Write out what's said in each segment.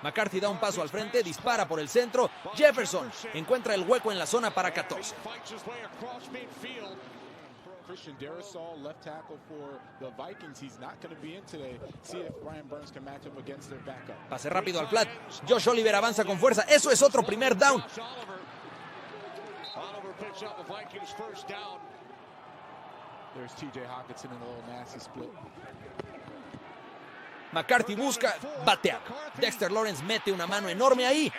McCarthy da un paso al frente, dispara por el centro. Jefferson encuentra el hueco en la zona para 14. Christian Darrisaw, left tackle for the Vikings. He's not going to be in today. See if Brian Burns can match up against their backup. Pase rápido al flat. Josh Oliver avanza con fuerza. Eso es otro primer down. There's TJ Hawkinson in a little nasty split. McCarthy busca batear. Dexter Lawrence mete una mano enorme ahí.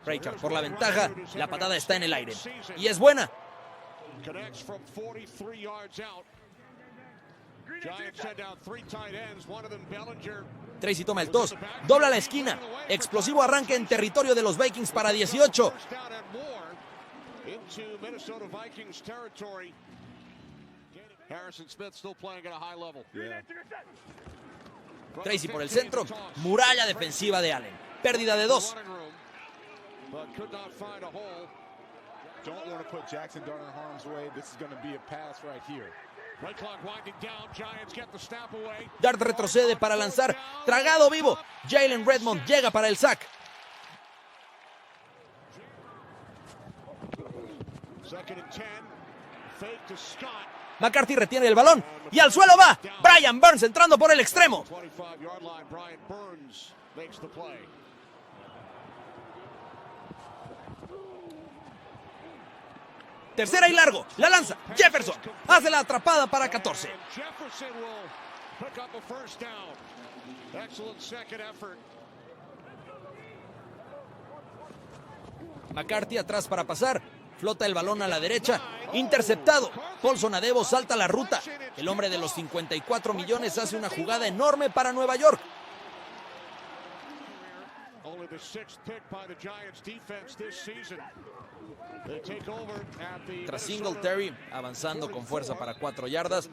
Raychard por la ventaja, la patada está en el aire y es buena. Tracy toma el toss, dobla la esquina, explosivo arranque en territorio de los Vikings para 18. Tracy por el centro, muralla defensiva de Allen, pérdida de 2. But could not find a hole. Don't want to put Jackson Dart in harm's way. This is going to be a pass right here. Right clock winding down. Giants get the snap away. Dart retrocede para lanzar. Tragado vivo. Jalen Redmond llega para el sack. Second and 10. Fake to Scott. McCarthy retiene el balón y al suelo va. Brian Burns entrando por el extremo. 25-yard line. Brian Burns makes the play. Tercera y largo, la lanza, Jefferson, hace la atrapada para 14. McCarthy atrás para pasar, flota el balón a la derecha, interceptado. Paulson Adebo salta la ruta. El hombre de los 54 millones hace una jugada enorme para Nueva York. Tras Singletary avanzando con fuerza para 4 yardas.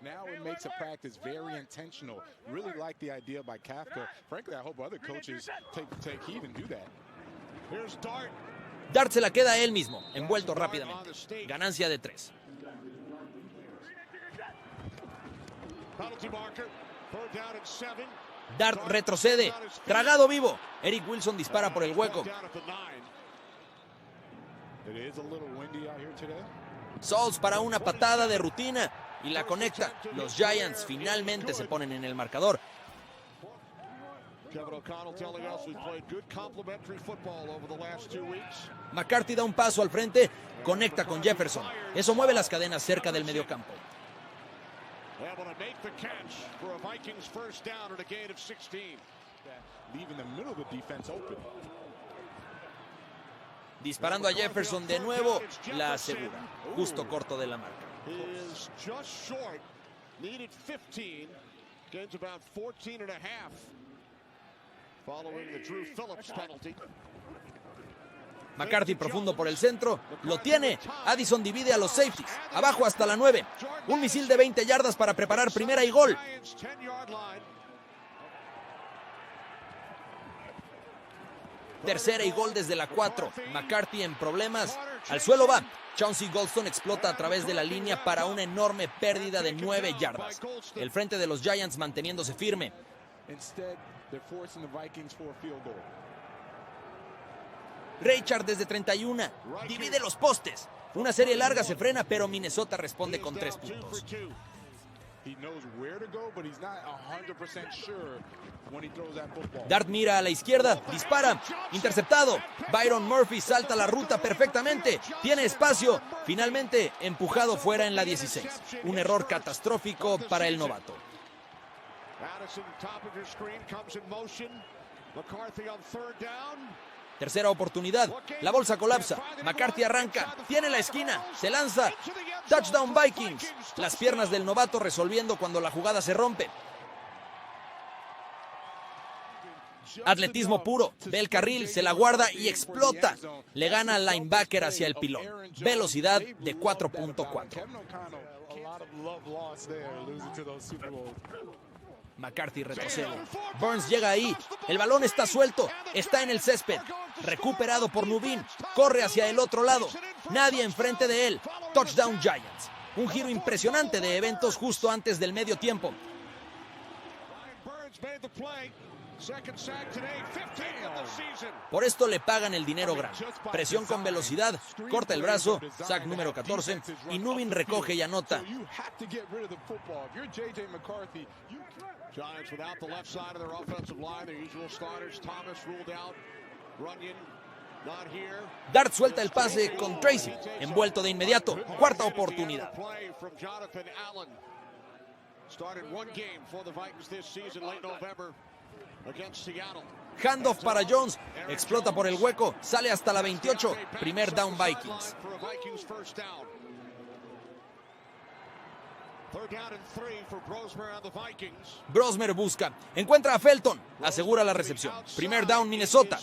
Now it makes a practice very intentional. Really like the idea by Kafka. Frankly, I hope other coaches take heed and do that. Here's Dart. Dart se la queda a él mismo, envuelto rápidamente. Ganancia de 3. Dart retrocede, tragado vivo. Eric Wilson dispara por el hueco. Sauls para una patada de rutina y la conecta. Los Giants finalmente se ponen en el marcador. McCarthy da un paso al frente, conecta con Jefferson. Eso mueve las cadenas cerca del mediocampo. Disparando a Jefferson de nuevo, la asegura, justo corto de la marca. McCarthy profundo por el centro, lo tiene. Addison divide a los safeties, abajo hasta la 9. Un misil de 20 yardas para preparar primera y gol. Tercera y gol desde la 4. McCarthy en problemas. Al suelo va. Chauncey Golston explota a través de la línea para una enorme pérdida de 9 yardas. El frente de los Giants manteniéndose firme. Raychard desde 31. Divide los postes. Una serie larga se frena, pero Minnesota responde con 3 puntos. Dart mira a la izquierda, dispara, interceptado. Byron Murphy salta la ruta perfectamente, tiene espacio, finalmente empujado fuera en la 16. Un error catastrófico para el novato. Tercera oportunidad, la bolsa colapsa, McCarthy arranca, tiene la esquina, se lanza, touchdown Vikings. Las piernas del novato resolviendo cuando la jugada se rompe. Atletismo puro, ve el carril, se la guarda y explota. Le gana al linebacker hacia el pilón. Velocidad de 4.4. McCarthy retrocede. Burns llega ahí. El balón está suelto. Está en el césped. recuperado por Nubin, corre hacia el otro lado, nadie enfrente de él, touchdown Giants. Un giro impresionante de eventos justo antes del medio tiempo. Por esto le pagan el dinero grande. Presión con velocidad, corta el brazo, sack número 14, y Nubin recoge y anota. Dart suelta el pase con Tracy, envuelto de inmediato, cuarta oportunidad. Handoff para Jones, explota por el hueco, sale hasta la 28, primer down Vikings. Brosmer busca, encuentra a Felton, asegura la recepción, primer down Minnesota.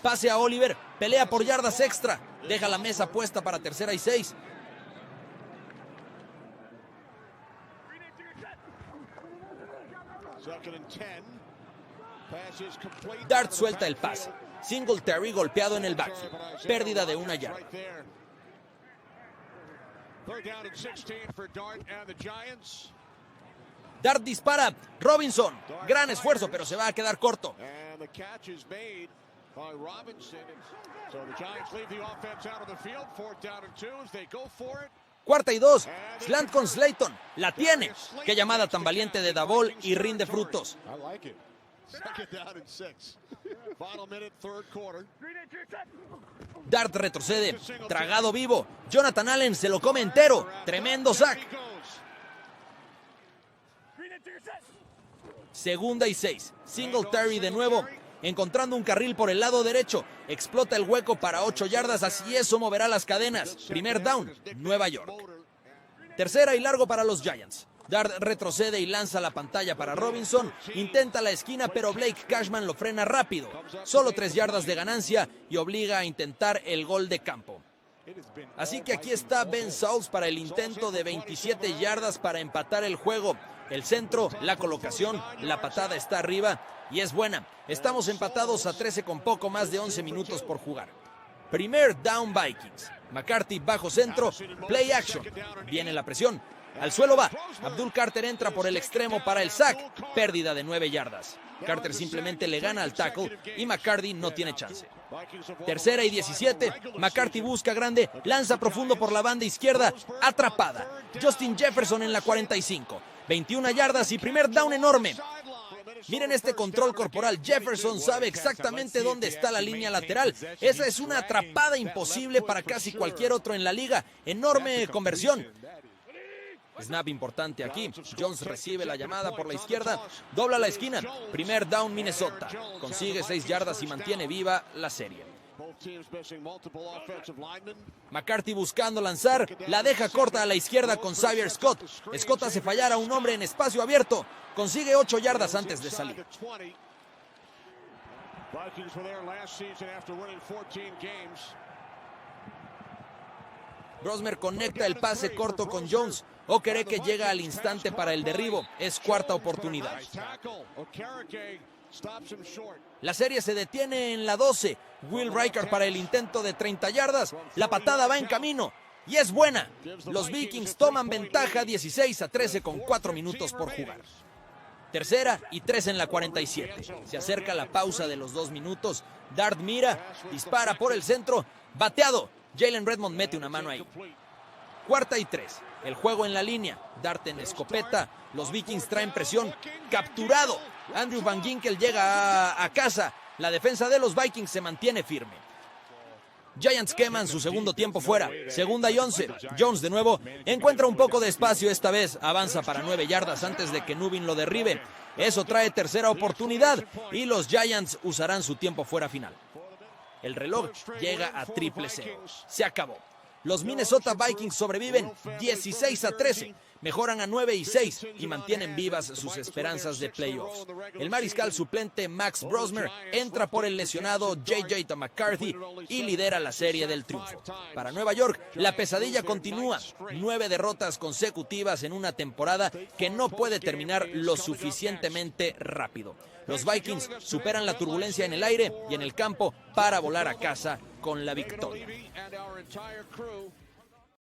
Pase a Oliver, pelea por yardas extra, deja la mesa puesta para 3rd y 6. Dart suelta el pase, Singletary golpeado en el backfield, pérdida de 1 yarda. Dart dispara, Robinson, gran esfuerzo, pero se va a quedar corto. Cuarta y 2, slant con Slayton, la tiene. Qué llamada tan valiente de Daboll y rinde frutos. Dart retrocede, tragado vivo. Jonathan Allen se lo come entero, tremendo sack. 2nd y 6, Singletary de nuevo, encontrando un carril por el lado derecho, explota el hueco para 8 yardas, así eso moverá las cadenas. Primer down, Nueva York. 3rd y largo para los Giants. Dart retrocede y lanza la pantalla para Robinson, intenta la esquina, pero Blake Cashman lo frena rápido. Solo 3 yardas de ganancia y obliga a intentar el gol de campo. Así que aquí está Ben Sauls para el intento de 27 yardas para empatar el juego. El centro, la colocación, la patada está arriba y es buena. Estamos empatados a 13 con poco más de 11 minutos por jugar. Primer down Vikings. McCarthy bajo centro, play action. Viene la presión. Al suelo va. Abdul Carter entra por el extremo para el sack. Pérdida de 9 yardas. Carter simplemente le gana al tackle y McCarthy no tiene chance. 3rd y 17. McCarthy busca grande, lanza profundo por la banda izquierda. Atrapada. Justin Jefferson en la 45. 21 yardas y primer down enorme. Miren este control corporal. Jefferson sabe exactamente dónde está la línea lateral. Esa es una atrapada imposible para casi cualquier otro en la liga. Enorme conversión. Snap importante aquí. Jones recibe la llamada por la izquierda. Dobla la esquina. Primer down Minnesota. Consigue 6 yardas y mantiene viva la serie. McCarthy buscando lanzar. La deja corta a la izquierda con Xavier Scott. Scott hace fallar a un hombre en espacio abierto. Consigue 8 yardas antes de salir. Brosmer conecta el pase corto con Jones. Okereke llega al instante para el derribo. Es cuarta oportunidad. La serie se detiene en la 12. Will Riker para el intento de 30 yardas. La patada va en camino y es buena. Los Vikings toman ventaja 16-13 con 4 minutos por jugar. 3rd y 3 en la 47. Se acerca la pausa de los 2 minutos. Dart mira, dispara por el centro. Bateado. Jalen Redmond mete una mano ahí. 4th y 3. El juego en la línea. Dart en escopeta. Los Vikings traen presión. Capturado. Andrew Van Ginkel llega a casa. La defensa de los Vikings se mantiene firme. Giants queman su segundo tiempo fuera. 2nd y 11. Jones de nuevo encuentra un poco de espacio esta vez. Avanza para 9 yardas antes de que Nubin lo derribe. Eso trae 3rd oportunidad y los Giants usarán su tiempo fuera final. El reloj llega a 0-0. Se acabó. Los Minnesota Vikings sobreviven 16-13. mejoran a 9-6 y mantienen vivas sus esperanzas de playoffs. El mariscal suplente Max Brosmer entra por el lesionado J.J. McCarthy y lidera la serie del triunfo. Para Nueva York, la pesadilla continúa. 9 derrotas consecutivas en una temporada que no puede terminar lo suficientemente rápido. Los Vikings superan la turbulencia en el aire y en el campo para volar a casa con la victoria.